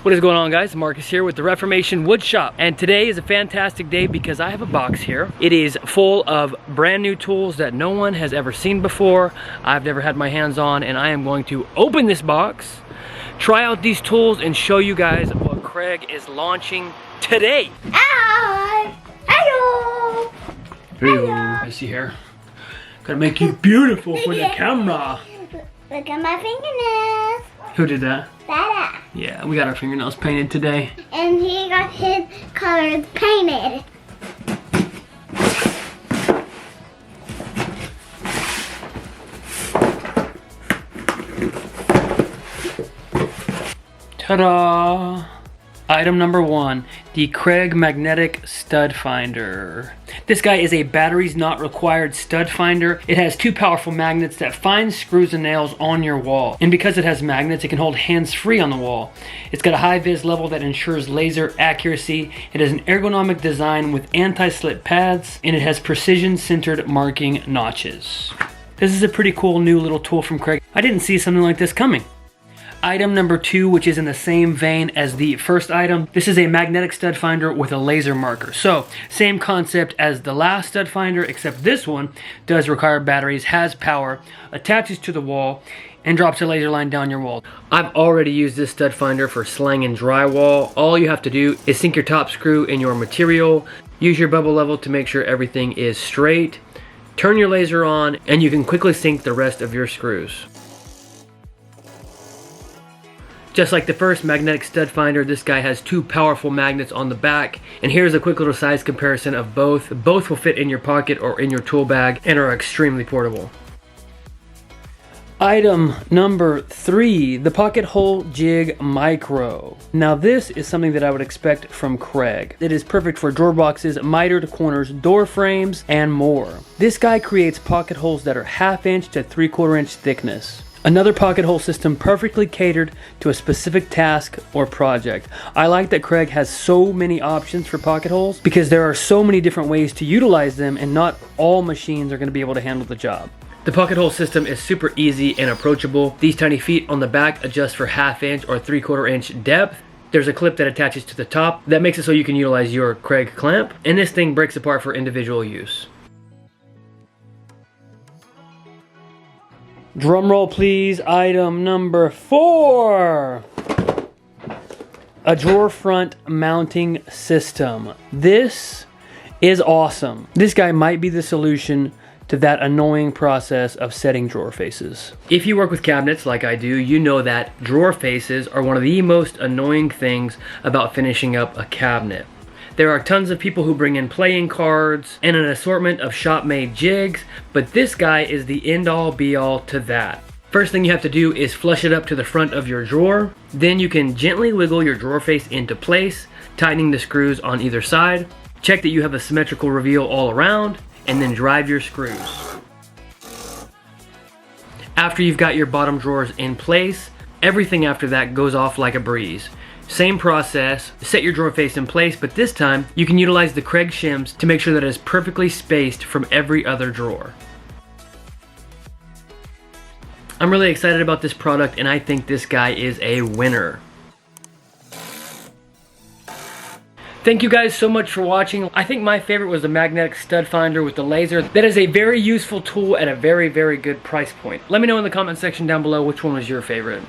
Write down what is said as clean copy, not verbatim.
What is going on, guys? Marcus here with the Reformation Woodshop, and today is a fantastic day because I have a box here. It is full of brand new tools that no one has ever seen before. I've never had my hands on, and I am going to open this box, try out these tools, and show you guys what Kreg is launching today. Hi! Hello! Hello. I see here. Gotta make you beautiful for the camera. Look at my fingernails. Who did that? Dada. Yeah, we got our fingernails painted today. And he got his colors painted. Ta-da! Item number 1, the Kreg Magnetic Stud Finder. This guy is a batteries not required stud finder. It has 2 powerful magnets that find screws and nails on your wall. And because it has magnets, it can hold hands-free on the wall. It's got a high vis level that ensures laser accuracy. It has an ergonomic design with anti-slip pads, and it has precision-centered marking notches. This is a pretty cool new little tool from Kreg. I didn't see something like this coming. Item number 2, which is in the same vein as the first item. This is a magnetic stud finder with a laser marker. So, same concept as the last stud finder, except this one does require batteries, has power, attaches to the wall, and drops a laser line down your wall. I've already used this stud finder for slanging drywall. All you have to do is sink your top screw in your material, use your bubble level to make sure everything is straight, turn your laser on, and you can quickly sink the rest of your screws. Just like the first magnetic stud finder, this guy has 2 powerful magnets on the back. And here's a quick little size comparison of both. Both will fit in your pocket or in your tool bag and are extremely portable. Item number 3, the Pocket Hole Jig Micro. Now this is something that I would expect from Kreg. It is perfect for drawer boxes, mitered corners, door frames, and more. This guy creates pocket holes that are 1/2 inch to 3/4 inch thickness. Another pocket hole system perfectly catered to a specific task or project. I like that Kreg has so many options for pocket holes because there are so many different ways to utilize them, and not all machines are going to be able to handle the job. The pocket hole system is super easy and approachable. These tiny feet on the back adjust for 1/2 inch or 3/4 inch depth. There's a clip that attaches to the top that makes it so you can utilize your Kreg clamp, and this thing breaks apart for individual use. Drum roll please, item number 4. A drawer front mounting system. This is awesome. This guy might be the solution to that annoying process of setting drawer faces. If you work with cabinets like I do, you know that drawer faces are one of the most annoying things about finishing up a cabinet. There are tons of people who bring in playing cards and an assortment of shop-made jigs, but this guy is the end-all be-all to that. First thing you have to do is flush it up to the front of your drawer. Then you can gently wiggle your drawer face into place, tightening the screws on either side. Check that you have a symmetrical reveal all around, and then drive your screws. After you've got your bottom drawers in place, everything after that goes off like a breeze. Same process, set your drawer face in place, but this time you can utilize the Kreg shims to make sure that it is perfectly spaced from every other drawer. I'm really excited about this product, and I think this guy is a winner. Thank you guys so much for watching. I think my favorite was the magnetic stud finder with the laser. That is a very useful tool at a very, very good price point. Let me know in the comment section down below which one was your favorite.